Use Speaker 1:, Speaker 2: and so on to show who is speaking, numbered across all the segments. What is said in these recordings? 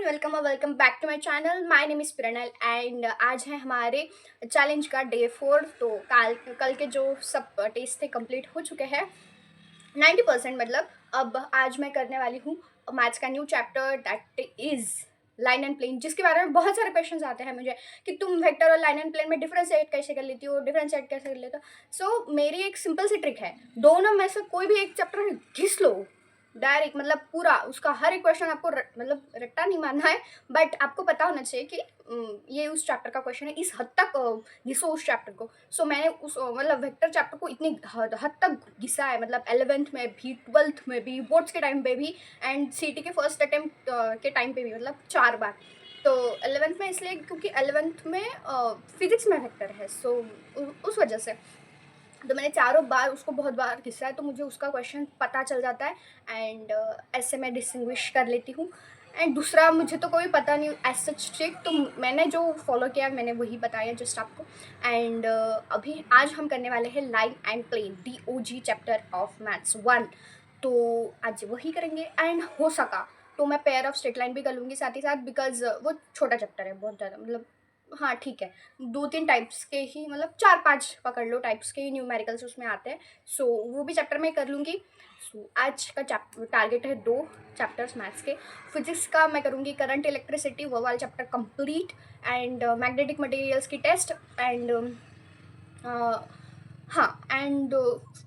Speaker 1: Welcome और welcome back to my channel. My name is Pranal and आज है हमारे चैलेंज का डे 4। तो कल के जो सब टेस्ट थे कंप्लीट हो चुके हैं 90%। मतलब अब आज मैं करने वाली हूँ मैथ्स का new chapter that is line and plane, जिसके बारे में बहुत सारे क्वेश्चंस आते हैं मुझे कि तुम वेक्टर और लाइन एंड प्लेन में डिफरेंशिएट कैसे कर लेती हो, डिफरेंशिएट कैसे कर लेते हो। सो मेरी एक सिंपल सी ट्रिक है, दोनों में से कोई भी एक चैप्टर घिस लो डायरेक्ट, मतलब पूरा उसका हर एक क्वेश्चन आपको मतलब रट्टा नहीं मारना है, बट आपको पता होना चाहिए कि ये उस चैप्टर का क्वेश्चन है, इस हद तक घिसो उस चैप्टर को। सो मैंने उस मतलब वेक्टर चैप्टर को इतनी हद तक घिसा है, मतलब 11th में भी, 12th में भी, बोर्ड्स के टाइम पे भी एंड सीटी के फर्स्ट अटेम्प्ट के टाइम पे भी, मतलब 4 बार। तो 11th में इसलिए क्योंकि 11th में फिजिक्स में वेक्टर है, सो उस वजह से तो मैंने चारों बार उसको बहुत बार घिसा है, तो मुझे उसका क्वेश्चन पता चल जाता है एंड ऐसे मैं डिस्टिंग्विश कर लेती हूँ। एंड दूसरा, मुझे तो कोई पता नहीं एज सच ट्रिक, तो मैंने जो फॉलो किया मैंने वही बताया जस्ट आपको। एंड अभी आज हम करने वाले हैं line and plane, DOG chapter of maths 1। तो आज वही करेंगे एंड हो सका तो मैं पेयर ऑफ स्ट्रेट लाइन भी कर लूँगी साथ ही साथ, बिकॉज वो छोटा चैप्टर है बहुत ज़्यादा, मतलब हाँ ठीक है, 2-3 टाइप्स के ही, मतलब 4-5 पकड़ लो टाइप्स के ही न्यूमेरिकल्स उसमें आते हैं। सो वो भी चैप्टर मैं कर लूँगी। सो आज का टारगेट है 2 चैप्टर्स मैथ्स के। फिजिक्स का मैं करूँगी करंट इलेक्ट्रिसिटी, वो वाला chapter complete and magnetic materials की टेस्ट एंड हाँ एंड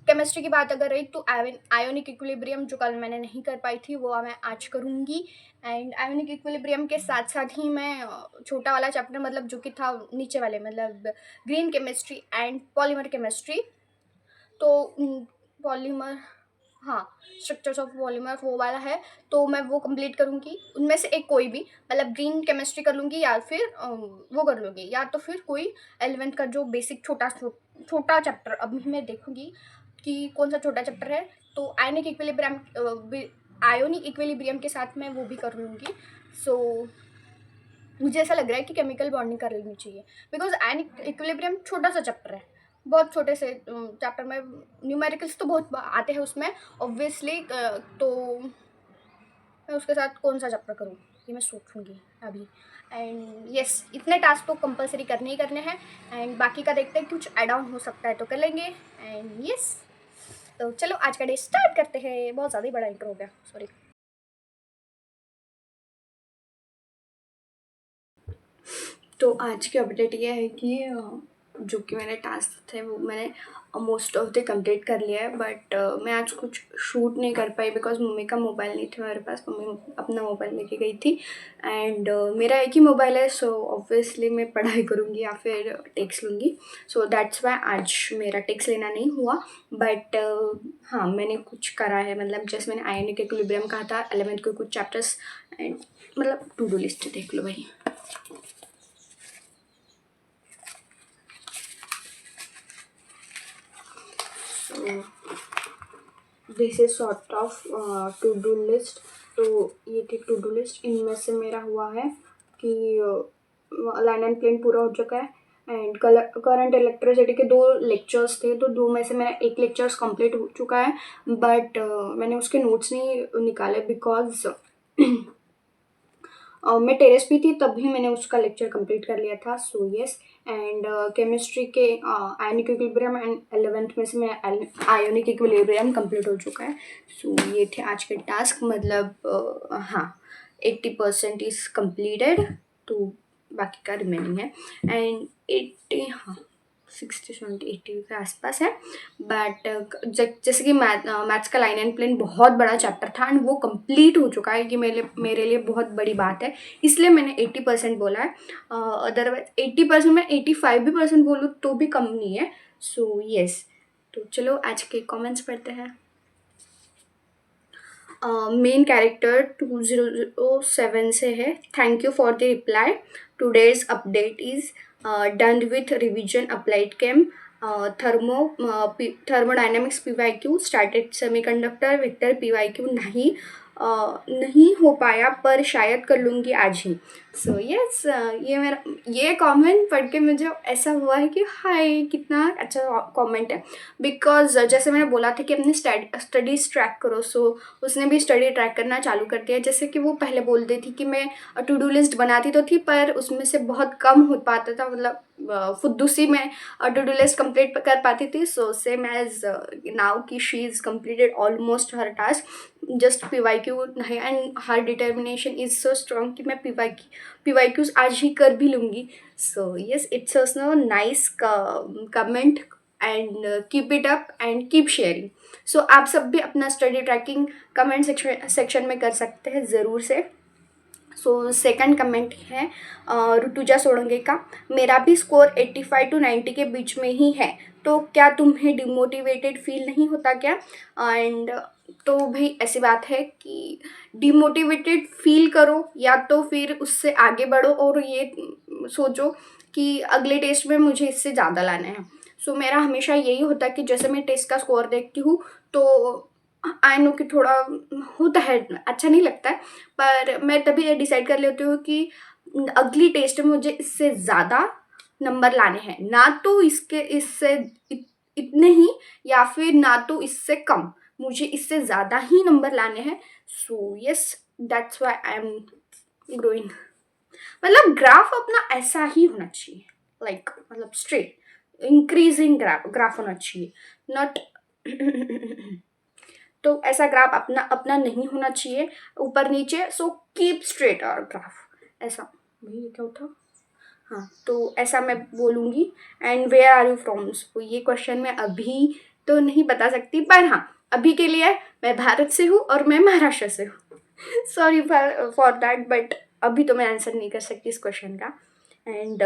Speaker 1: केमिस्ट्री की बात अगर रही तो आयोनिक इक्विलिब्रियम जो कल मैंने नहीं कर पाई थी वो मैं आज करूँगी। एंड आयोनिक इक्विलिब्रियम के साथ साथ ही मैं छोटा वाला चैप्टर, मतलब जो कि था नीचे वाले, मतलब green chemistry and polymer chemistry, तो पॉलीमर, हाँ स्ट्रक्चर्स ऑफ पॉलीमर वो वाला है, तो मैं वो कंप्लीट करूँगी। उनमें से एक कोई भी, मतलब ग्रीन केमिस्ट्री कर लूँगी या फिर वो कर लूँगी, या तो फिर कोई 11th का जो बेसिक छोटा चैप्टर अभी मैं देखूँगी कि कौन सा छोटा चैप्टर है। तो आयोनिक इक्विलिब्रियम के साथ मैं वो भी कर लूँगी। सो मुझे ऐसा लग रहा है कि केमिकल बॉन्डिंग कर लेनी चाहिए, बिकॉज आयनिक इक्विलिब्रियम छोटा सा चैप्टर है, बहुत छोटे से चैप्टर में न्यूमेरिकल्स तो बहुत आते हैं उसमें ऑब्वियसली। तो मैं उसके साथ कौन सा चैप्टर करूँ ये मैं सोचूंगी अभी। एंड यस, इतने टास्क तो कंपलसरी करने ही करने हैं एंड बाकी का देखते हैं, कुछ एड ऑन हो सकता है तो कर लेंगे। एंड यस, तो चलो आज का डे स्टार्ट करते हैं। बहुत ज़्यादा ही बड़ा इंट्रो हो गया, सॉरी। तो आज की अपडेट ये है कि जो कि मैंने टास्क थे वो मैंने मोस्ट ऑफ द कंप्लीट कर लिया है, बट मैं आज कुछ शूट नहीं कर पाई बिकॉज मम्मी का मोबाइल नहीं था मेरे पास, मम्मी अपना मोबाइल लेके गई थी एंड मेरा एक ही मोबाइल है, सो ऑब्वियसली मैं पढ़ाई करूँगी या फिर टेक्स्ट लूँगी। सो दैट्स वाई आज मेरा टेक्स्ट लेना नहीं हुआ, बट हाँ मैंने कुछ करा है, मतलब जैसे मैंने आयोनिक इक्विलिब्रियम कहा था 11th के कुछ चैप्टर्स एंड मतलब टू डू लिस्ट देख लो भाई। This is sort of to do list. तो ये थी टू डू लिस्ट, इनमें से मेरा हुआ है कि लाइन एंड प्लेन पूरा हो चुका है एंड करंट इलेक्ट्रिसिटी के 2 लेक्चर्स थे, तो 2 में से मेरा एक लेक्चर्स कंप्लीट हो चुका है, बट मैंने उसके नोट्स नहीं निकाले बिकॉज मैं टेरेस पे थी तभी मैंने उसका लेक्चर कंप्लीट कर लिया था। सो यस, एंड केमिस्ट्री के आयोनिक इक्विलिब्रियम एंड 11th में से मैं आयोनिक इक्विलिब्रियम कंप्लीट हो चुका है। सो ये थे आज के टास्क, मतलब हाँ 80% इज़ कम्प्लीटेड, तो बाकी का रिमेनिंग है एंड 80, हाँ 60-70-80 के आसपास है। बट जैसे कि मैथ्स का लाइन एंड प्लेन बहुत बड़ा चैप्टर था एंड वो कंप्लीट हो चुका है, कि मेरे लिए बहुत बड़ी बात है, इसलिए मैंने 80% बोला है। अदरवाइज 80% में 85 भी परसेंट बोलूँ तो भी कम नहीं है। सो यस, तो चलो आज के कमेंट्स पढ़ते हैं। मेन कैरेक्टर 2007 से है। Thank you for the reply. Today's update is done with revision applied came thermodynamics PYQ, static semiconductor vector PYQ नहीं, नहीं हो पाया पर शायद कर लूँगी आज ही। सो यस, ये कमेंट पढ़ के मुझे ऐसा हुआ है कि हाय कितना अच्छा कमेंट है। बिकॉज़ जैसे मैंने बोला था कि अपनी स्टडीज़ ट्रैक करो, सो उसने भी स्टडी ट्रैक करना चालू कर दिया। जैसे कि वो पहले बोलती थी कि मैं टू डू लिस्ट बनाती तो थी पर उसमें से बहुत कम हो पाता था, मतलब फुद्दूसी में टू डू लिस्ट कंप्लीट कर पाती थी। सो सेम एज नाउ कि she is completed almost her task, just PYQ है and her determination is so strong कि मैं PYQs आज ही कर भी लूँगी। So yes, it's a nice comment and keep it up and keep sharing. So आप सब भी अपना स्टडी ट्रैकिंग कमेंट सेक्शन में कर सकते हैं ज़रूर से। सो सेकंड कमेंट है ऋतुजा सोलंके का, मेरा भी स्कोर 85 to 90 के बीच में ही है, तो क्या तुम्हें डिमोटिवेटेड फील नहीं होता क्या? एंड तो भाई ऐसी बात है कि डिमोटिवेटेड फील करो या तो फिर उससे आगे बढ़ो और ये सोचो कि अगले टेस्ट में मुझे इससे ज़्यादा लाना है। सो मेरा हमेशा यही होता है कि जैसे मैं टेस्ट का स्कोर देखती हूँ तो आई नो कि थोड़ा होता है, अच्छा नहीं लगता है, पर मैं तभी ये डिसाइड कर लेती हूँ कि अगली टेस्ट में मुझे इससे ज़्यादा नंबर लाने हैं, ना तो इससे इतने ही या फिर ना तो इससे कम, मुझे इससे ज़्यादा ही नंबर लाने हैं। So yes, that's why I am growing. मतलब ग्राफ अपना ऐसा ही होना चाहिए, लाइक मतलब स्ट्रेट इंक्रीजिंग ग्राफ होना चाहिए, नॉट तो ऐसा ग्राफ अपना अपना नहीं होना चाहिए ऊपर नीचे। सो कीप स्ट्रेट और ग्राफ ऐसा। भाई ये क्या होता? हाँ, तो ऐसा मैं बोलूँगी। And where are you from? So ये क्वेश्चन मैं अभी तो नहीं बता सकती, पर हाँ अभी के लिए मैं भारत से हूँ और मैं महाराष्ट्र से हूँ। सॉरी फॉर दैट, बट अभी तो मैं आंसर नहीं कर सकती इस क्वेश्चन का। And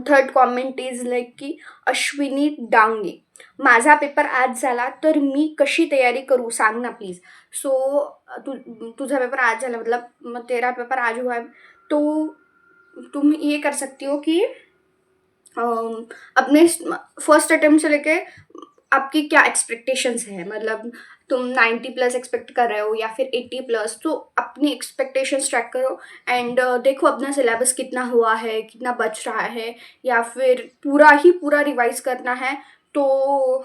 Speaker 1: third comment is like की अश्विनी डांगे, माझा पेपर आज झाला तर मी कशी तयारी करू सांग ना प्लीज। सो तुझा पेपर आज झाला मतलब तेरा पेपर आज हुआ है, तो तुम ये कर सकती हो कि अपने फर्स्ट अटेम्प्ट से लेके आपकी क्या एक्सपेक्टेशंस है, मतलब तुम 90+ एक्सपेक्ट कर रहे हो या फिर 80+, तो अपनी एक्सपेक्टेशंस ट्रैक करो। एंड देखो अपना सिलेबस कितना हुआ है, कितना बच रहा है, या फिर पूरा ही पूरा रिवाइज करना है, तो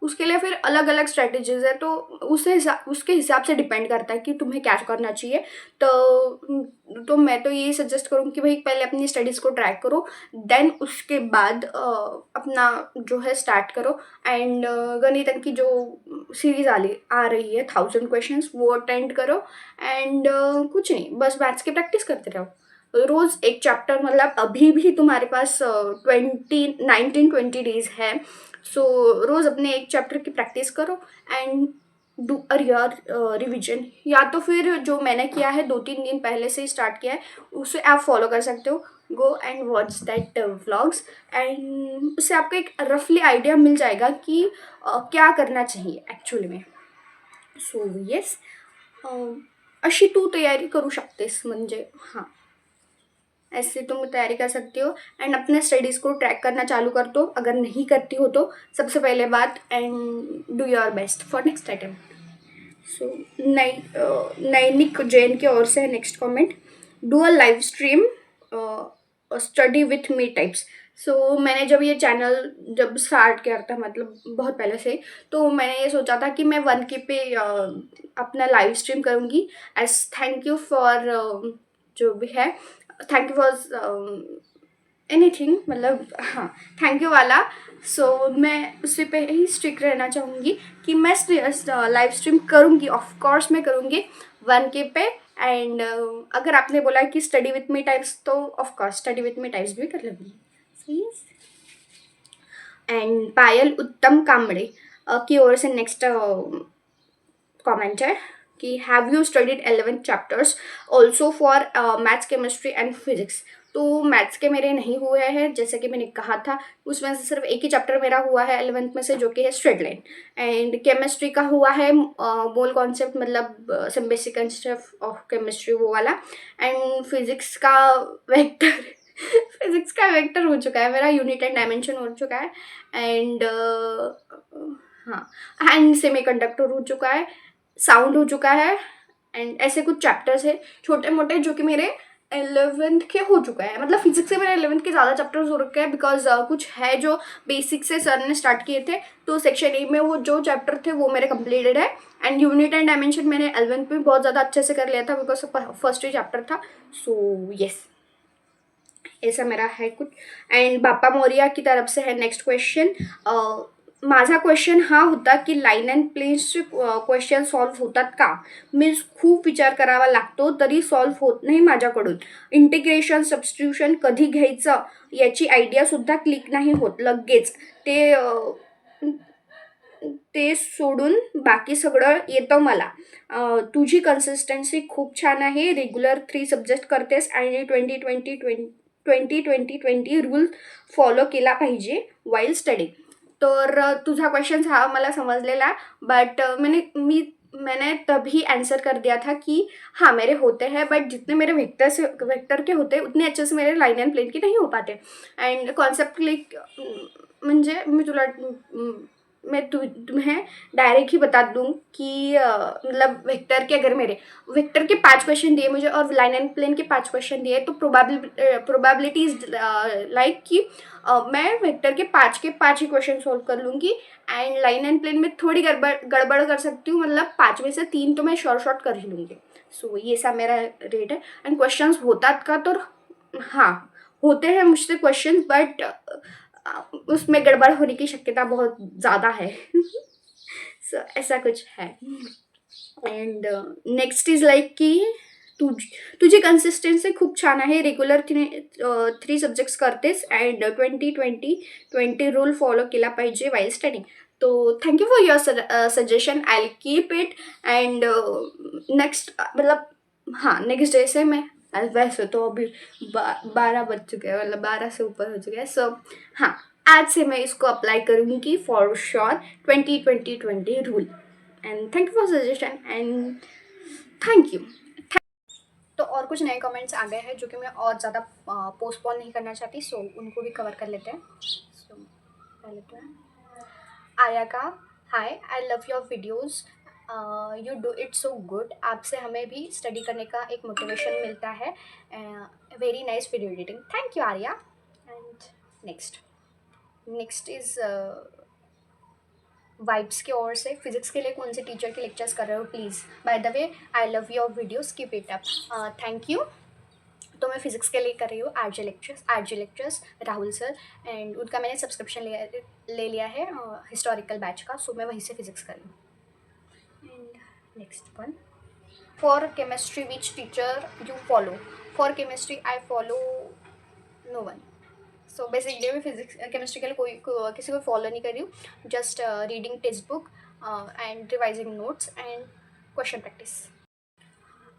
Speaker 1: उसके लिए फिर अलग अलग स्ट्रेटजीज है। तो उसके हिसाब से डिपेंड करता है कि तुम्हें क्या करना चाहिए। तो मैं तो यही सजेस्ट करूँ कि भाई पहले अपनी स्टडीज़ को ट्रैक करो, देन उसके बाद अपना जो है स्टार्ट करो। एंड गणित की जो सीरीज आ रही है 1000 क्वेश्चंस, वो अटेंड करो। एंड कुछ नहीं, बस मैथ्स की प्रैक्टिस करते रहो रोज़ एक चैप्टर। मतलब अभी भी तुम्हारे पास 19-20 डेज है। सो रोज़ अपने एक चैप्टर की प्रैक्टिस करो and do a rear revision, या तो फिर जो मैंने किया है 2-3 दिन पहले से ही स्टार्ट किया है, उसे आप फॉलो कर सकते हो। Go and watch that vlogs and उससे आपको एक रफली आइडिया मिल जाएगा कि क्या करना चाहिए ॲक्च्युली में। सो येस, अशी तू तयारी करू शकतेस, म्हणजे हां, ऐसे तुम तैयारी कर सकती हो। एंड अपने स्टडीज़ को ट्रैक करना चालू कर दो अगर नहीं करती हो तो, सबसे पहले बात। And do your best for next attempt. So Nainik Jain की ओर से है next comment, do a live stream study with me types. So मैंने जब ये चैनल जब स्टार्ट किया था, मतलब बहुत पहले से, तो मैंने ये सोचा था कि मैं 1K पे अपना लाइव स्ट्रीम करूँगी एज थैंक यू फॉर जो भी है, थैंक यू फॉर एनीथिंग, मतलब हाँ थैंक यू वाला। सो मैं उसी पे ही स्ट्रिक्ट रहना चाहूँगी कि मैं लाइव स्ट्रीम करूँगी, ऑफ कोर्स मैं करूँगी 1K पे। एंड अगर आपने बोला कि स्टडी विथ मी टाइप्स, तो of course study with me types भी कर लूँगी। सही। एंड पायल उत्तम कांबड़े की ओर से नेक्स्ट कमेंट है कि have you studied 11 chapters also for maths chemistry and physics. तो मैथ्स के मेरे नहीं हुए हैं, जैसे कि मैंने कहा था, उसमें से सिर्फ एक ही चैप्टर मेरा हुआ है 11th में से, जो कि है स्ट्रेट लाइन। एंड केमिस्ट्री का हुआ है मोल कॉन्सेप्ट, मतलब some basic concept of chemistry, वो वाला। एंड फिजिक्स का वेक्टर फिजिक्स का वेक्टर हो चुका है मेरा, यूनिट एंड डायमेंशन हो चुका है। एंड हाँ, एंड सेमी कंडक्टर हो चुका है। साउंड हो चुका है एंड ऐसे कुछ चैप्टर्स है छोटे मोटे जो कि मेरे 11th के हो चुका है, मतलब फिजिक्स से मेरे 11th के ज़्यादा चैप्टर्स हो रखे हैं बिकॉज कुछ है जो बेसिक से सर ने स्टार्ट किए थे, तो सेक्शन ए में वो जो चैप्टर थे वो मेरे कंप्लीटेड है। एंड यूनिट एंड डायमेंशन मैंने 11th में बहुत ज़्यादा अच्छे से कर लिया था बिकॉज फर्स्ट ही चैप्टर था। सो यस, ऐसा मेरा है कुछ। एंड बाप्पा मोरिया की तरफ से है नेक्स्ट क्वेश्चन। माझा क्वेश्चन हा होता की लाईन अँड प्लेन्सचे क्वेश्चन सॉल्व्ह होतात का? मीन्स खूप विचार करावा लागतो तरी सॉल्व्ह होत नाही माझ्याकडून. इंटिग्रेशन सबस्टिट्यूशन कधी घ्यायचं याची आयडियासुद्धा क्लिक नाही होत लगेच. ते सोडून बाकी सगळं येतं मला. तुझी कन्सिस्टन्सी खूप छान आहे. रेग्युलर 3 सब्जेक्ट करतेस आणि 20-20-20 रूल फॉलो केला पाहिजे वाईल स्टडी. तर तुझा क्वेश्चन हा मला समजलेला, बट मैंने तभी आंसर कर दिया था कि हाँ मेरे होते हैं, बट जितने मेरे वेक्टर के होते उतने अच्छे से मेरे लाइन एंड प्लेन के नहीं हो पाते. एंड कॉन्सेप्ट क्लिक म्हणजे मी तुला मैं तुम्हें डायरेक्ट ही बता दूं कि मतलब वेक्टर के, अगर मेरे वेक्टर के 5 क्वेश्चन दिए मुझे और लाइन एंड प्लेन के 5 क्वेश्चन दिए तो प्रोबेबिलिटी इज लाइक कि मैं वेक्टर के 5 ही क्वेश्चन सॉल्व कर लूँगी एंड लाइन एंड प्लेन में थोड़ी गड़बड़ कर सकती हूँ, मतलब 5 में से 3 तो मैं शॉर्ट कर ही लूँगी. सो ये सा मेरा रेट है. एंड क्वेश्चन होतात का, तो हाँ होते हैं मुझसे क्वेश्चन, बट उसमें गड़बड़ होने की शक्यता बहुत ज़्यादा है. सो ऐसा कुछ है. एंड नेक्स्ट इज लाइक की तुझी कन्सिस्टन्सी खूप छान आहे. रेग्युलर 3 सब्जेक्ट्स करतेस अँड 20-20-20 रूल फॉलो केला पाहिजे वाईल स्टडिंग. तो thank you for your suggestion, I will keep it. And next मतलब हाँ नेक्स्ट डे से मैं वैसे तो अभी 12 बज चुके हैं, मतलब 12 से ऊपर हो चुके हैं. सो हाँ, आज से मैं इसको अप्लाई करूँगी for sure 20-20-20 rule. And thank you for suggestion and thank you. तो और कुछ नए कमेंट्स आ गए हैं जो कि मैं और ज़्यादा पोस्टपोन नहीं करना चाहती, सो उनको भी कवर कर लेते हैं. सो पहले तो आर्या का hi, I love your videos, you do it so good. आपसे हमें भी स्टडी करने का एक मोटिवेशन मिलता है. Very nice video editing. Thank you Arya. And next is vibes की ओर से, फिजिक्स के लिए कौन से टीचर के लेक्चर्स कर रहे हो please. By the way I love your videos, keep it up. Thank you. तो मैं फिजिक्स के लिए कर रही हूँ R J lectures Rahul sir, and उनका मैंने सब्सक्रिप्शन ले लिया है हिस्टोरिकल बैच का. सो मैं वहीं से फिजिक्स कर रही हूँ. And next one, for chemistry which teacher you follow. For chemistry I follow no one. So basically मैं फिजिक्स केमिस्ट्री के लिए किसी को फॉलो नहीं कर रही हूँ. Just reading text book and revising notes and question practice.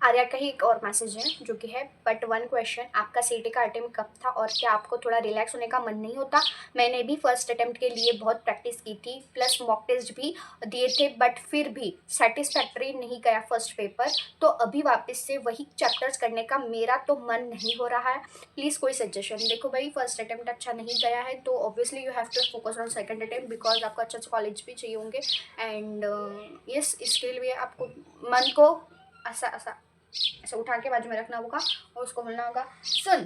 Speaker 1: Arya का ही एक और मैसेज है जो कि है, बट वन क्वेश्चन, आपका सीटी का अटेम्प्ट कब था और क्या आपको थोड़ा रिलैक्स होने का मन नहीं होता. मैंने भी फर्स्ट अटेम्प्ट के लिए बहुत प्रैक्टिस की थी, प्लस मॉक टेस्ट भी दिए थे, बट फिर भी सेटिस्फैक्ट्री नहीं गया फर्स्ट पेपर. तो अभी वापस से वही चैप्टर्स करने का मेरा तो मन नहीं हो रहा है. प्लीज़ कोई सजेशन. देखो भाई, फर्स्ट अटेम्प्ट अच्छा नहीं गया है तो obviously you have to focus on second attempt because आपको अच्छा कॉलेज भी चाहिए होंगे. एंड यस, इसके लिए आपको मन को ऐसा उठा के बाजू में रखना होगा और उसको बोलना होगा, सुन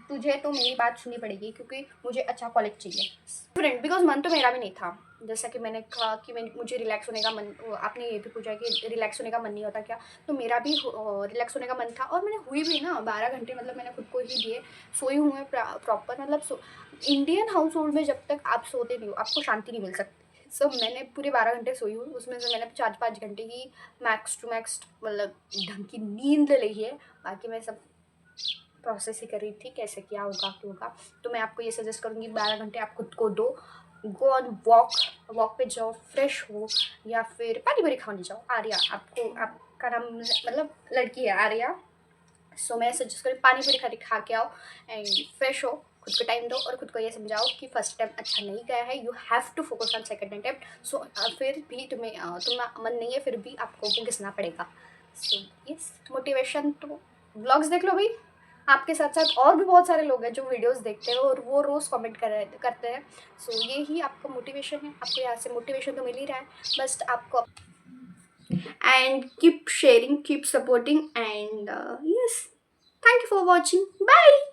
Speaker 1: तुझे तो मेरी बात सुननी पड़ेगी क्योंकि मुझे अच्छा कॉलेज चाहिए. फ्रेंड, बिकॉज मन तो मेरा भी नहीं था. जैसा कि मैंने कहा कि मुझे रिलैक्स होने का मन, आपने ये भी पूछा कि रिलैक्स होने का मन नहीं होता क्या, तो मेरा भी रिलैक्स होने का मन था और मैंने हुई भी ना 12 घंटे, मतलब मैंने खुद को ही दिए. सोई हूँ मैं प्रॉपर, मतलब इंडियन हाउस होल्ड में जब तक आप सोते नहीं हो आपको शांति नहीं मिल सकती. सो मैंने पूरे 12 घंटे सोई हूँ, उसमें से मैंने 4-5 घंटे ही मैक्स टू मैक्स मतलब ढंग की नींद ली है. बाकी मैं सब प्रोसेस ही कर रही थी कैसे क्या होगा क्यों होगा. तो मैं आपको ये सजेस्ट करूँगी 12 घंटे आप खुद को दो. गो ऑन वॉक पे जाओ, फ्रेश हो, या फिर पानी पूरी खाने जाओ. आर्या, आपका नाम मतलब लड़की है आर्या. सो मैं सजेस्ट करूँ पानी पूरी खा के आओ एंड फ्रेश हो, खुद को टाइम दो और खुद को ये समझाओ कि फर्स्ट अटैम्प्ट अच्छा नहीं गया है, you have to focus on second attempt. So फिर भी तुम्हारा मन नहीं है फिर भी आपको वो घिसना पड़ेगा. सो यस, मोटिवेशन तो ब्लॉग्स देख लो भाई. आपके साथ साथ और भी बहुत सारे लोग हैं जो वीडियोस देखते हैं और वो रोज़ कमेंट करते हैं. सो ये ही आपका मोटिवेशन है. आपको यहाँ से मोटिवेशन तो मिल ही रहा है, बस आपको and keep sharing, keep supporting, and yes, thank you for watching. Bye.